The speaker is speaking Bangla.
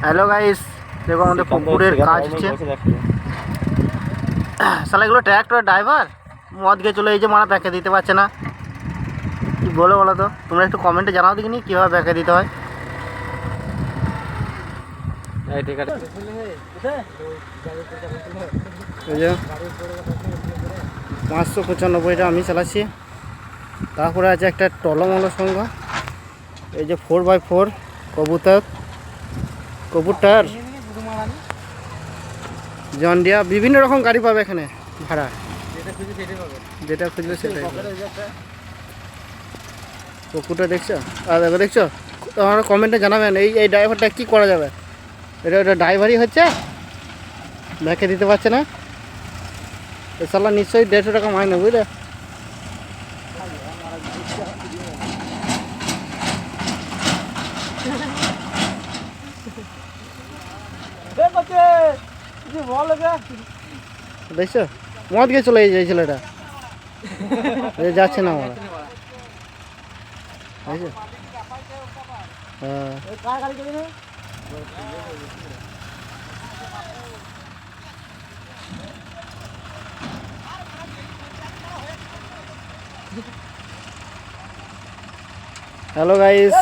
হ্যালো গাইস, দেখো আমাদের পুকুরের কাজ হচ্ছে। শালা এগুলো ট্র্যাক্টর ড্রাইভার মদ খেয়ে চলে এই যে মারা ব্যাকে দিতে পারছে না। কি বলো বলো তো, তোমরা একটু কমেন্টে জানাও দেখিনি কীভাবে ব্যাকে দিতে হয়। এই যে 595টা আমি চালাচ্ছি, তারপরে আছে একটা টলমলো সংখ্যা। এই যে 4x4 কবুতর জন্ডিয়া বিভিন্ন রকম গাড়ি পাবে এখানে ভাড়া, যেটা খুঁজবে সেটাই। পুকুরটা দেখছো? আর দেখছো, তোমরা কমেন্টে জানাবেন এই ড্রাইভারটা কি করা যাবে। এটা ড্রাইভারই হচ্ছে, ব্যাকে দিতে পারছে না। এ শালা নিশ্চয়ই 150 টাকা মাইনে, বুঝলে। দেখছো মদ গিয়ে চলে এই ছেলেটা যাচ্ছে না আমরা। হ্যাঁ হ্যালো গাইস,